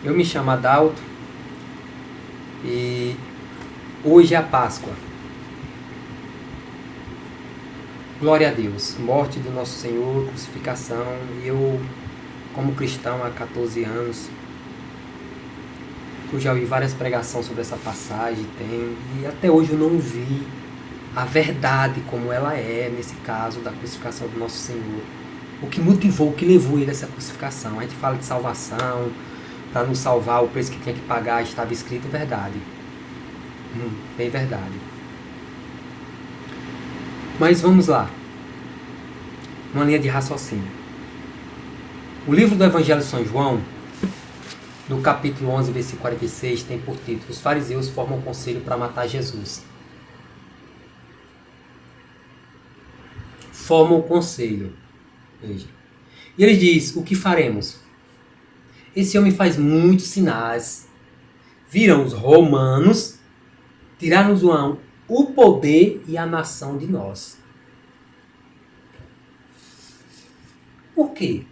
Eu me chamo Adalto e hoje é a Páscoa. Glória a Deus, morte do nosso Senhor, crucificação. E eu, como cristão há 14 anos, eu já ouvi várias pregações sobre essa passagem, e até hoje eu não vi a verdade como ela é, nesse caso da crucificação do nosso Senhor. O que motivou, o que levou ele a essa crucificação. A gente fala de salvação, para nos salvar, o preço que tinha que pagar estava escrito, é verdade. Bem verdade. Mas vamos lá. Uma linha de raciocínio. O livro do Evangelho de São João, no capítulo 11, versículo 46, tem por título: Os fariseus formam um conselho para matar Jesus. Formam um conselho. Veja. E ele diz: o que faremos? Esse homem faz muitos sinais. Viram os romanos tirar-nos o poder e a nação de nós. Por quê?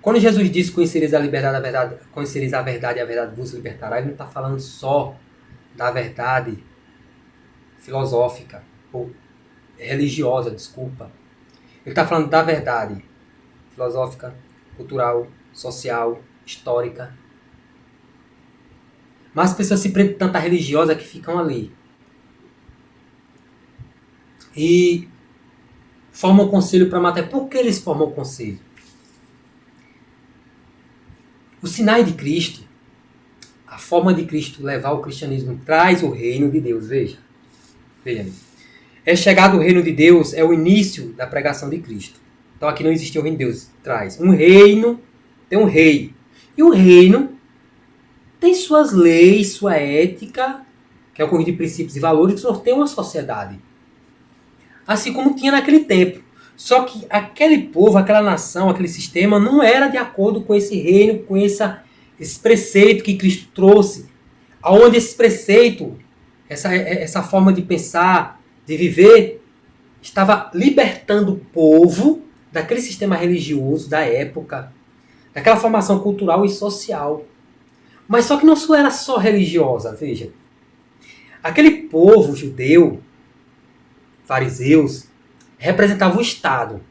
Quando Jesus diz: conhecereis a liberdade, a verdade, conhecereis a verdade e a verdade vos libertará, ele não está falando só da verdade filosófica ou religiosa, desculpa. Ele está falando da verdade filosófica, cultural, social, histórica. Mas as pessoas se prendem tanta religiosa que ficam ali. E formam um conselho para matar. Por que eles formam um conselho? Os sinais de Cristo, a forma de Cristo levar o cristianismo, traz o reino de Deus. Veja. É chegado o reino de Deus, é o início da pregação de Cristo. Então aqui não existia o reino de Deus. Traz um reino, tem um rei. E o reino tem suas leis, sua ética, que é o conjunto de princípios e valores que norteiam uma sociedade. Assim como tinha naquele tempo. Só que aquele povo, aquela nação, aquele sistema não era de acordo com esse reino, com esse preceito que Cristo trouxe. Onde esse preceito, essa forma de pensar, de viver, estava libertando o povo daquele sistema religioso da época, daquela formação cultural e social. Mas só que não era só religiosa, veja. Aquele povo judeu, fariseus, representava o Estado.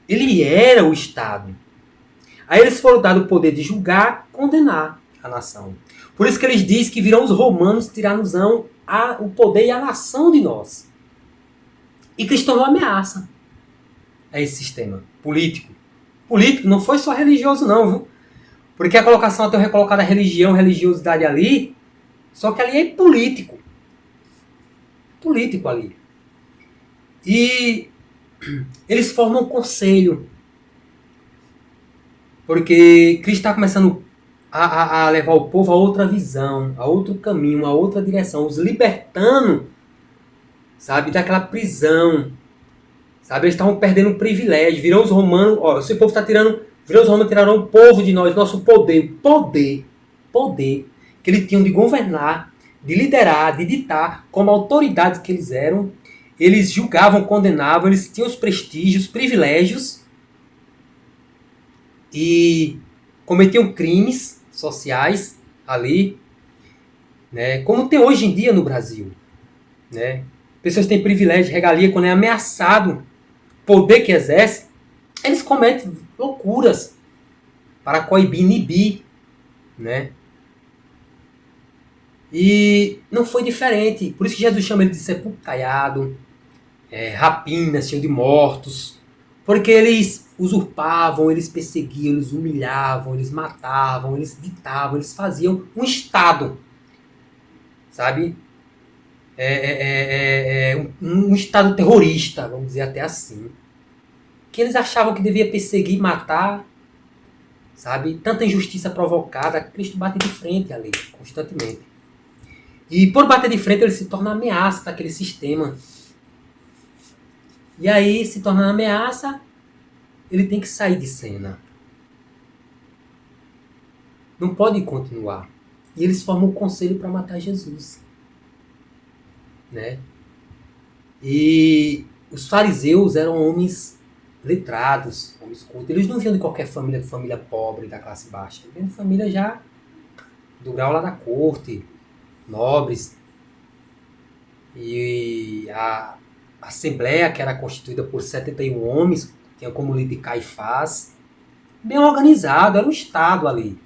Ele era o Estado. Aí eles foram dados o poder de julgar, condenar a nação. Por isso que eles dizem que virão os romanos tirar-nos o poder e a nação de nós. E Cristo tornou ameaça a esse sistema político. Político não foi só religioso não, viu? Porque a colocação até recolocada a religião, religiosidade ali, só que ali é político. Político ali. E eles formam um conselho. Porque Cristo está começando a levar o povo a outra visão, a outro caminho, a outra direção, os libertando, sabe, daquela prisão. Sabe, eles estavam perdendo o privilégio. Virão os romanos, esse povo está tirando. Virou os romanos, tiraram o povo de nós, nosso poder, que eles tinham de governar, de liderar, de ditar, como autoridades que eles eram. Eles julgavam, condenavam, eles tinham os prestígios, os privilégios e cometiam crimes sociais ali, né? Como tem hoje em dia no Brasil, né? Pessoas têm privilégio, regalia, quando é ameaçado o poder que exerce, eles cometem loucuras para coibir, inibir, né? E não foi diferente. Por isso que Jesus chama ele de sepulcro caiado, rapinas, cheio de mortos. Porque eles usurpavam, eles perseguiam, eles humilhavam, eles matavam, eles ditavam, eles faziam um Estado. Sabe? Um Estado terrorista, vamos dizer até assim. Que eles achavam que devia perseguir, matar, sabe? Tanta injustiça provocada, Cristo bate de frente ali, constantemente. E por bater de frente, ele se torna ameaça daquele sistema. E aí, se torna ameaça, ele tem que sair de cena. Não pode continuar. E eles formam um conselho para matar Jesus. Né? E os fariseus eram homens letrados, os cultos. Eles não vinham de qualquer família pobre, da classe baixa. Eles vinham de família já do grau lá da corte, nobres. E a Assembleia, que era constituída por 71 homens, tinha como líder Caifás, bem organizado, era um Estado ali,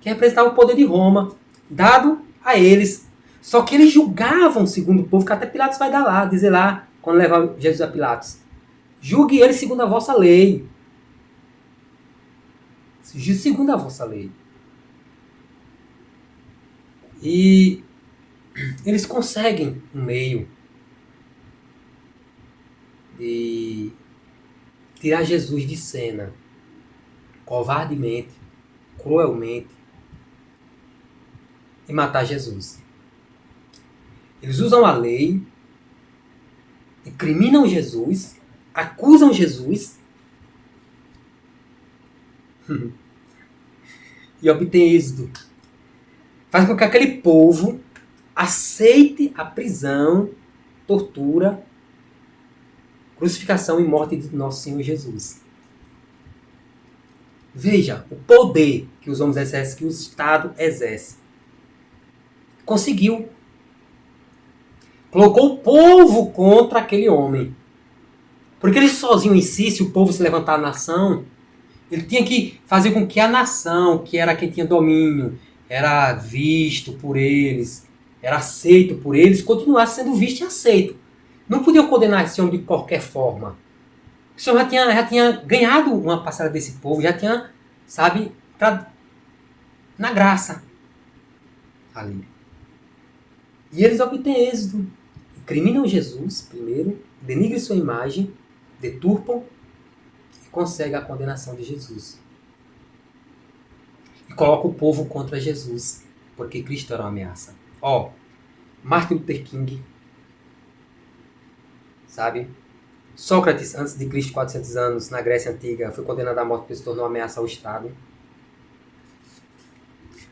que representava o poder de Roma, dado a eles. Só que eles julgavam segundo o povo, que até Pilatos vai dar lá, dizer lá, quando levava Jesus a Pilatos. Julgue ele segundo a vossa lei. Segundo a vossa lei. E eles conseguem um meio de tirar Jesus de cena, covardemente, cruelmente, e matar Jesus. Eles usam a lei, incriminam Jesus, acusam Jesus e obtêm êxito. Faz com que aquele povo aceite a prisão, tortura, crucificação e morte de nosso Senhor Jesus. Veja o poder que os homens exercem, que o Estado exerce. Conseguiu. Colocou o povo contra aquele homem. Porque ele sozinho em si, se o povo se levantar a nação, ele tinha que fazer com que a nação, que era quem tinha domínio, era visto por eles, era aceito por eles, continuasse sendo visto e aceito. Não podiam condenar esse homem de qualquer forma. O Senhor já tinha ganhado uma parcela desse povo, já tinha, sabe, na graça ali. E eles obtêm êxito. Incriminam Jesus, primeiro, denigrem sua imagem, deturpam e conseguem a condenação de Jesus. E colocam o povo contra Jesus, porque Cristo era uma ameaça. Martin Luther King, sabe? Sócrates, antes de Cristo, 400 anos, na Grécia Antiga, foi condenado à morte porque se tornou uma ameaça ao Estado.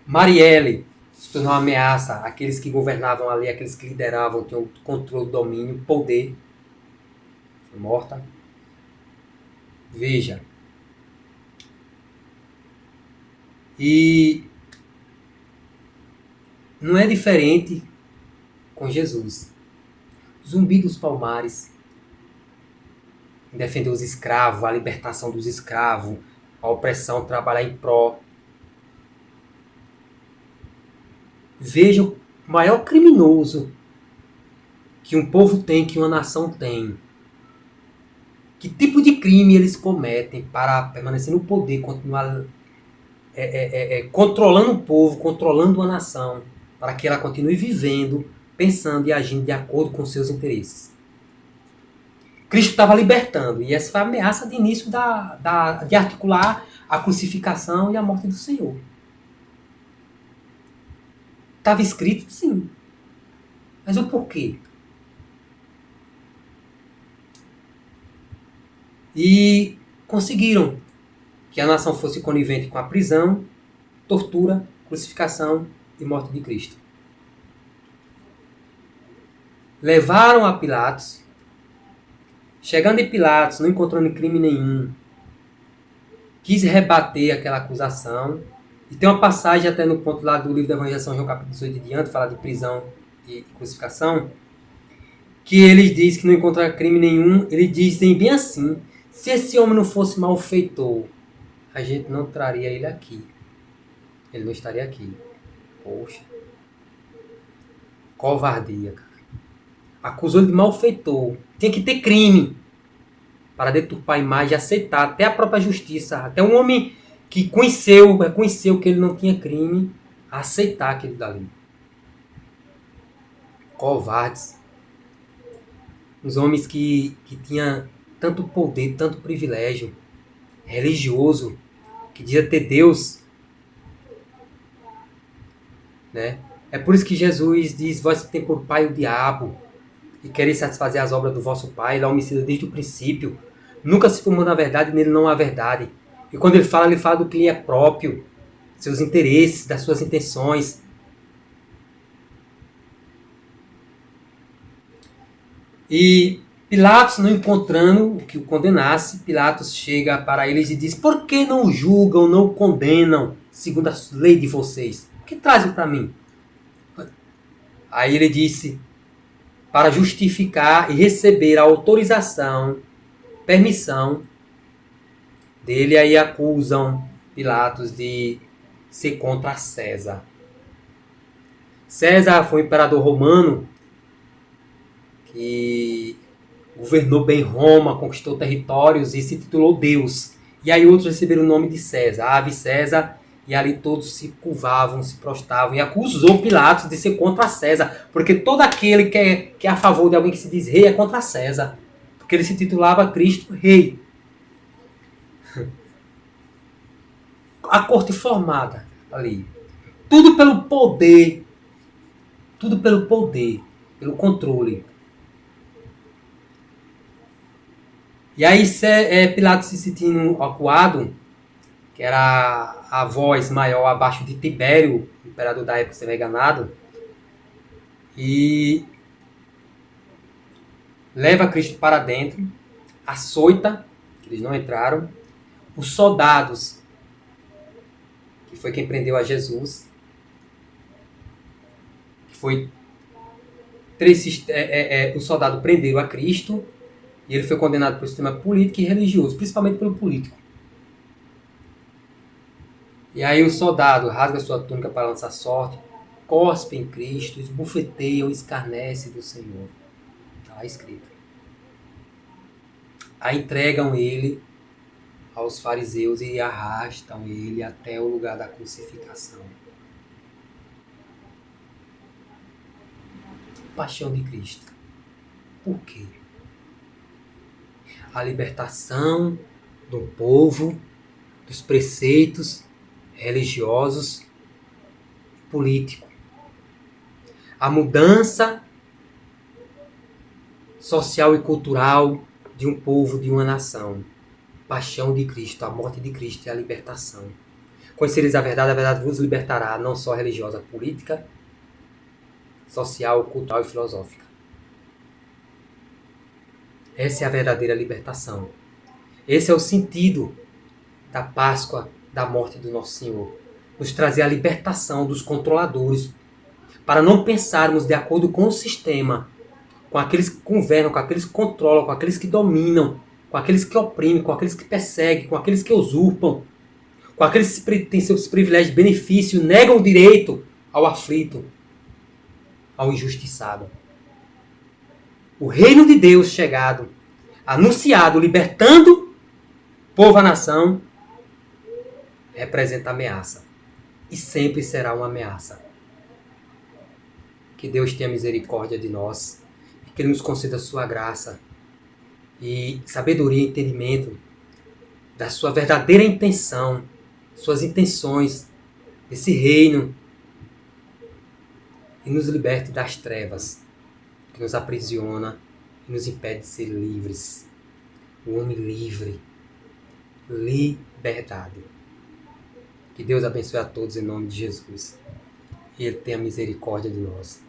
Marielle se tornou uma ameaça àqueles que governavam ali, àqueles que lideravam, tinham controle, domínio, poder. Foi morta. Veja. E não é diferente com Jesus. Zumbi dos Palmares, defender os escravos, a libertação dos escravos, a opressão, trabalhar em pró. Veja o maior criminoso que um povo tem, que uma nação tem. Que tipo de crime eles cometem para permanecer no poder, continuar controlando o povo, controlando a nação, para que ela continue vivendo, pensando e agindo de acordo com seus interesses. Cristo estava libertando, e essa foi a ameaça de início de articular a crucificação e a morte do Senhor. Estava escrito, sim. Mas o porquê? E conseguiram que a nação fosse conivente com a prisão, tortura, crucificação e morte de Cristo. Levaram a Pilatos. Chegando em Pilatos, não encontrando crime nenhum, quis rebater aquela acusação. E tem uma passagem até no ponto lá do livro da Evangelho de São João, capítulo 18 e diante, fala de prisão e crucificação, que ele diz que não encontra crime nenhum. Ele diz bem assim: se esse homem não fosse malfeitor, a gente não traria ele aqui. Ele não estaria aqui. Poxa. Covardia, cara. Acusou ele de malfeitor. Tinha que ter crime para deturpar a imagem, aceitar até a própria justiça, até um homem que reconheceu que ele não tinha crime, a aceitar aquele dali. Covardes. Os homens que tinham tanto poder, tanto privilégio religioso, que dizia ter Deus, né? É por isso que Jesus diz: vós que tem por pai o diabo e quereis satisfazer as obras do vosso pai. Ele é homicida desde o princípio, nunca se formou na verdade, nele não há verdade. E quando ele fala do que lhe é próprio, seus interesses, das suas intenções. E Pilatos, não encontrando o que o condenasse, Pilatos chega para eles e diz: por que não o julgam, não o condenam, segundo a lei de vocês? O que trazem para mim? Aí ele disse, para justificar e receber a autorização, permissão dele, aí acusam Pilatos de ser contra César. César foi um imperador romano que governou bem Roma, conquistou territórios e se titulou Deus. E aí outros receberam o nome de César, Ave César, e ali todos se curvavam, se prostravam e acusou Pilatos de ser contra César, porque todo aquele que é a favor de alguém que se diz rei é contra César, porque ele se titulava Cristo Rei. A corte formada ali. Tudo pelo poder, pelo controle. E aí Pilatos se sentindo acuado, que era a voz maior abaixo de Tibério, imperador da época, se não me enganado, e leva Cristo para dentro, açoita, que eles não entraram, os soldados, que foi quem prendeu a Jesus, que foi o soldado prenderam a Cristo, e ele foi condenado pelo sistema político e religioso, principalmente pelo político. E aí o soldado rasga sua túnica para lançar sorte, cospe em Cristo, esbofeteiam, escarnece do Senhor. Está lá escrito. Aí entregam ele aos fariseus e arrastam ele até o lugar da crucificação. Paixão de Cristo. Por quê? A libertação do povo, dos preceitos religiosos e políticos. A mudança social e cultural de um povo, de uma nação. Paixão de Cristo, a morte de Cristo e a libertação. Conhecereis a verdade vos libertará, não só religiosa, política, social, cultural e filosófica. Essa é a verdadeira libertação. Esse é o sentido da Páscoa, da morte do nosso Senhor. Nos trazer a libertação dos controladores, para não pensarmos de acordo com o sistema, com aqueles que governam, com aqueles que controlam, com aqueles que dominam, com aqueles que oprimem, com aqueles que perseguem, com aqueles que usurpam, com aqueles que têm seus privilégios e benefícios, negam o direito ao aflito, ao injustiçado. O reino de Deus chegado, anunciado, libertando o povo, a nação, representa ameaça. E sempre será uma ameaça. Que Deus tenha misericórdia de nós, e que Ele nos conceda a sua graça e sabedoria e entendimento da sua verdadeira intenção, suas intenções, desse reino, e nos liberte das trevas que nos aprisiona e nos impede de ser livres. O homem livre. Liberdade. Que Deus abençoe a todos em nome de Jesus. E Ele tenha misericórdia de nós.